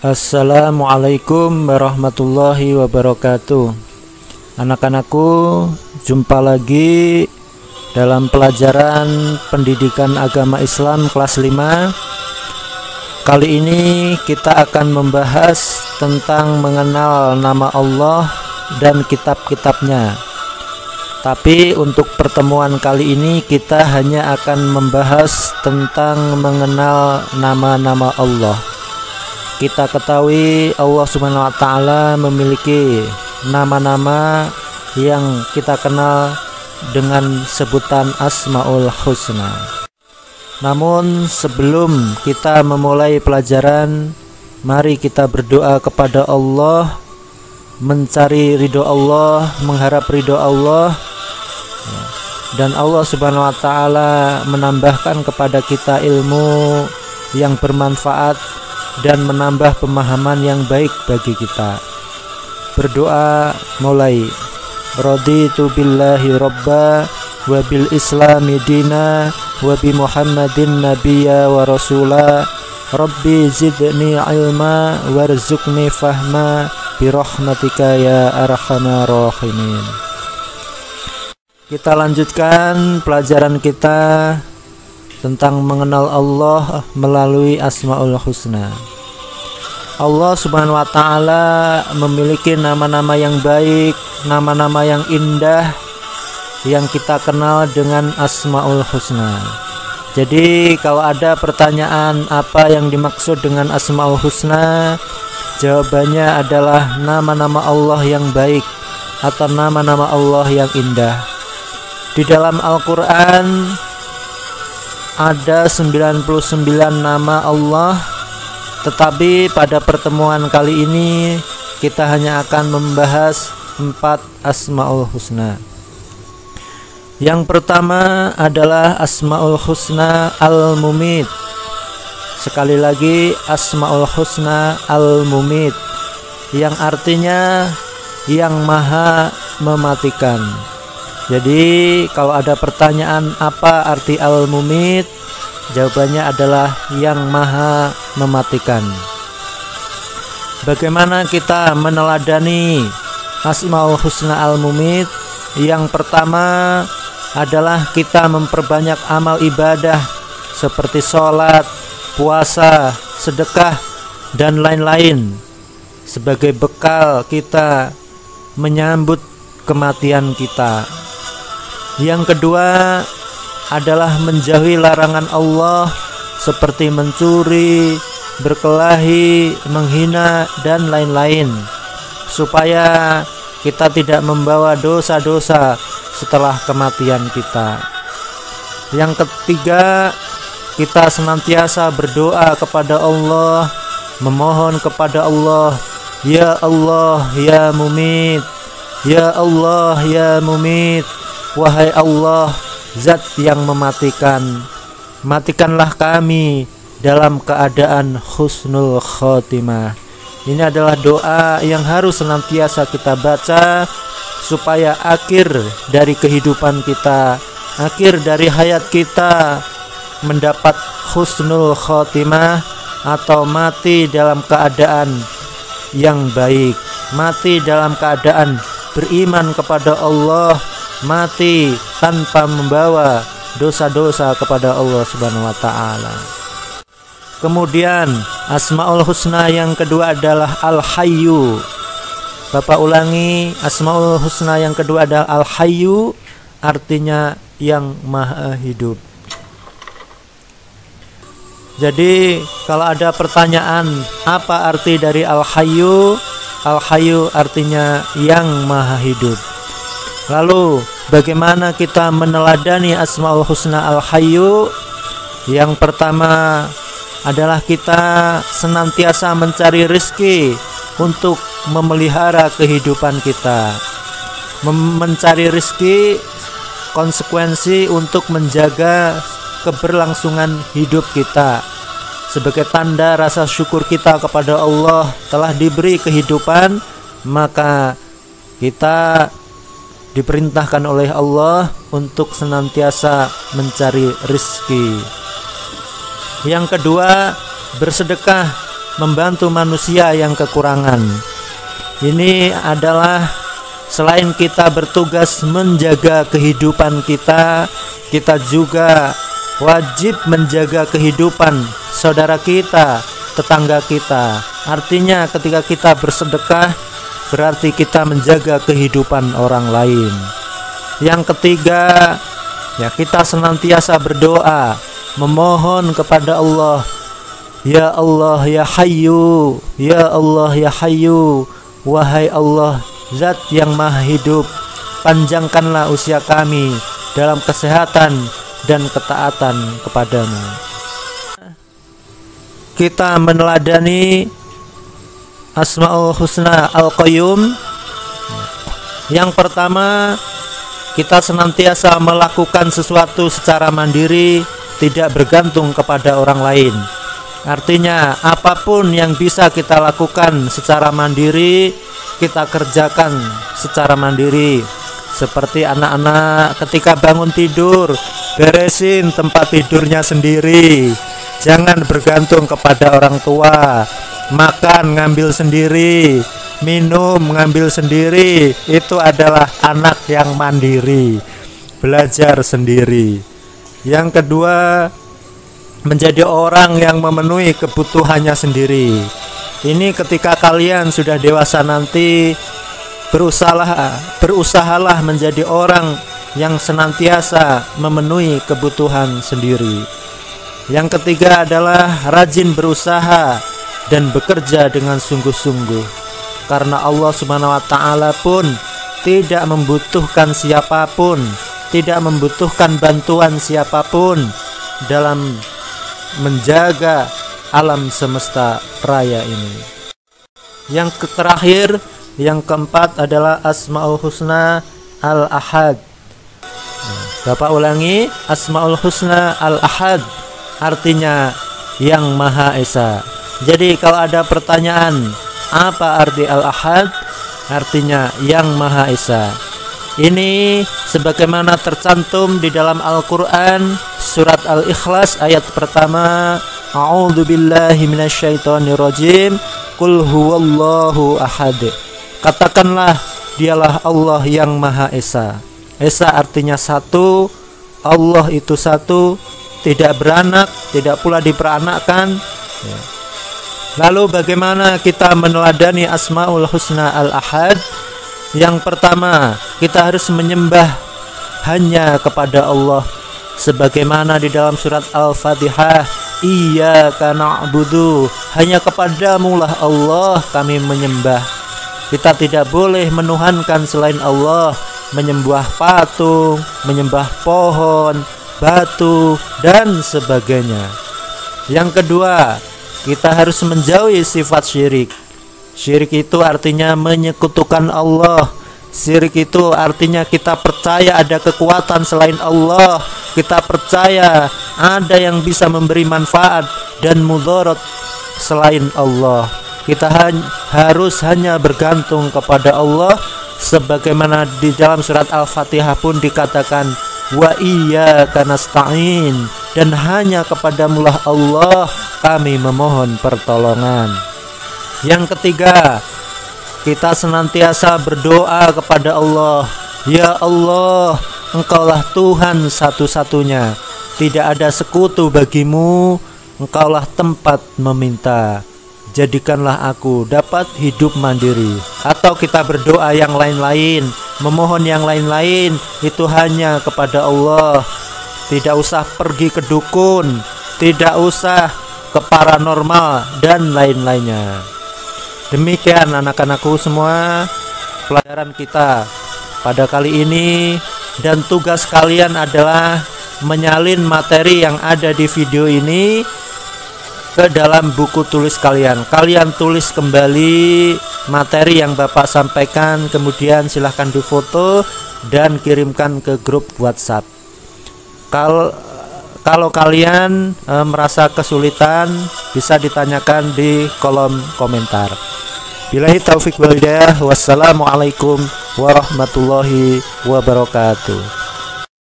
Assalamualaikum warahmatullahi wabarakatuh. Anak-anakku, jumpa lagi dalam pelajaran pendidikan agama Islam kelas 5. Kali ini kita akan membahas tentang mengenal nama Allah dan kitab-kitabnya. Tapi untuk pertemuan kali ini kita hanya akan membahas tentang mengenal nama-nama Allah. Kita ketahui Allah Subhanahu wa Ta'ala memiliki nama-nama yang kita kenal dengan sebutan Asmaul Husna. Namun sebelum kita memulai pelajaran, mari kita berdoa kepada Allah, mencari ridho Allah, mengharap ridho Allah, dan Allah Subhanahu wa Ta'ala menambahkan kepada kita ilmu yang bermanfaat dan menambah pemahaman yang baik bagi kita. Berdoa mulai. Raditu billahi robba wa bil islami dina wa bi muhammadin nabiyya wa rasula. Rabbi zidni ilma warzuqni fahma bi rahmatika ya arhamar rahimin. Kita lanjutkan pelajaran kita tentang mengenal Allah melalui Asmaul Husna. Allah Subhanahu wa Ta'ala memiliki nama-nama yang baik, nama-nama yang indah yang kita kenal dengan Asmaul Husna. Jadi kalau ada pertanyaan apa yang dimaksud dengan Asmaul Husna, jawabannya adalah nama-nama Allah yang baik atau nama-nama Allah yang indah. Di dalam Al-Quran ada 99 nama Allah, tetapi pada pertemuan kali ini kita hanya akan membahas 4 Asmaul Husna. Yang pertama adalah Asmaul Husna Al-Mumit. Sekali lagi, Asmaul Husna Al-Mumit, yang artinya yang maha mematikan. Jadi kalau ada pertanyaan apa arti Al-Mumit, jawabannya adalah yang maha mematikan. Bagaimana kita meneladani Asmaul Husna Al-Mumit? Yang pertama adalah kita memperbanyak amal ibadah seperti sholat, puasa, sedekah, dan lain-lain sebagai bekal kita menyambut kematian kita. Yang kedua adalah menjauhi larangan Allah seperti mencuri, berkelahi, menghina, dan lain-lain, supaya kita tidak membawa dosa-dosa setelah kematian kita. Yang ketiga, kita senantiasa berdoa kepada Allah, memohon kepada Allah, ya Allah ya Mumit, ya Allah ya Mumit, wahai Allah, Zat yang mematikan, matikanlah kami dalam keadaan husnul khotimah. Ini adalah doa yang harus senantiasa kita baca supaya akhir dari kehidupan kita, akhir dari hayat kita mendapat husnul khotimah atau mati dalam keadaan yang baik, mati dalam keadaan beriman kepada Allah, mati tanpa membawa dosa-dosa kepada Allah Subhanahu wa Ta'ala. Kemudian Asmaul Husna yang kedua adalah Al-Hayyu. Bapak ulangi, Asmaul Husna yang kedua adalah Al-Hayyu, artinya yang maha hidup. Jadi kalau ada pertanyaan apa arti dari Al-Hayyu, Al-Hayyu artinya yang maha hidup. Lalu bagaimana kita meneladani Asmaul Husna Al-Hayyu? Yang pertama adalah kita senantiasa mencari rezeki untuk memelihara kehidupan kita. Mencari rezeki konsekuensi untuk menjaga keberlangsungan hidup kita. Sebagai tanda rasa syukur kita kepada Allah telah diberi kehidupan, maka kita diperintahkan oleh Allah untuk senantiasa mencari rezeki. Yang kedua, bersedekah membantu manusia yang kekurangan. Ini adalah selain kita bertugas menjaga kehidupan kita, kita juga wajib menjaga kehidupan saudara kita, tetangga kita. Artinya ketika kita bersedekah berarti kita menjaga kehidupan orang lain. Yang ketiga, ya kita senantiasa berdoa, memohon kepada Allah. Ya Allah ya Hayyu, ya Allah ya Hayyu, wahai Allah Zat yang Maha Hidup, panjangkanlah usia kami dalam kesehatan dan ketaatan kepadamu. Kita meneladani Asmaul Husna Al-Qayyum. Yang pertama, kita senantiasa melakukan sesuatu secara mandiri, tidak bergantung kepada orang lain. Artinya apapun yang bisa kita lakukan secara mandiri, kita kerjakan secara mandiri. Seperti anak-anak ketika bangun tidur, beresin tempat tidurnya sendiri. Jangan bergantung kepada orang tua. Makan ngambil sendiri, minum ngambil sendiri. Itu adalah anak yang mandiri, belajar sendiri. Yang kedua, menjadi orang yang memenuhi kebutuhannya sendiri. Ini ketika kalian sudah dewasa nanti, berusahalah menjadi orang yang senantiasa memenuhi kebutuhan sendiri. Yang ketiga adalah rajin berusaha dan bekerja dengan sungguh-sungguh, karena Allah Subhanahu wa Ta'ala pun tidak membutuhkan siapapun, tidak membutuhkan bantuan siapapun dalam menjaga alam semesta raya ini. Yang terakhir, yang keempat adalah Asmaul Husna Al-Ahad. Bapak ulangi, Asmaul Husna Al-Ahad artinya yang Maha Esa. Jadi kalau ada pertanyaan apa arti Al-Ahad, artinya yang Maha Esa. Ini sebagaimana tercantum di dalam Al-Quran surat Al-Ikhlas ayat pertama, A'udzubillahi minasyaitonirrajim, Qul huwallahu ahad. Katakanlah dialah Allah yang Maha Esa. Esa artinya satu, Allah itu satu, tidak beranak, tidak pula diperanakkan. Lalu bagaimana kita meneladani Asmaul Husna Al-Ahad? Yang pertama, kita harus menyembah hanya kepada Allah, sebagaimana di dalam surat Al-Fatihah, Iyyaka na'budu, hanya kepadamulah Allah kami menyembah. Kita tidak boleh menuhankan selain Allah, menyembah patung, menyembah pohon, batu, dan sebagainya. Yang kedua, kita harus menjauhi sifat syirik. Syirik itu artinya menyekutukan Allah. Syirik itu artinya kita percaya ada kekuatan selain Allah. Kita percaya ada yang bisa memberi manfaat dan mudarat selain Allah. Kita harus hanya bergantung kepada Allah, sebagaimana di dalam surat Al-Fatihah pun dikatakan, wa iyyaka nasta'in, dan hanya kepadamulah Allah kami memohon pertolongan. Yang ketiga, kita senantiasa berdoa kepada Allah. Ya Allah, Engkaulah Tuhan satu-satunya, tidak ada sekutu bagimu, Engkaulah tempat meminta. Jadikanlah aku dapat hidup mandiri. Atau kita berdoa yang lain-lain, memohon yang lain-lain, itu hanya kepada Allah. Tidak usah pergi ke dukun, tidak usah ke paranormal dan lain-lainnya. Demikian anak-anakku semua, pelajaran kita pada kali ini, dan tugas kalian adalah menyalin materi yang ada di video ini ke dalam buku tulis kalian. Kalian tulis kembali materi yang Bapak sampaikan, kemudian silahkan difoto dan kirimkan ke grup WhatsApp. Kalau kalian merasa kesulitan, bisa ditanyakan di kolom komentar. Billahi taufik wal hidayah. Wassalamualaikum warahmatullahi wabarakatuh.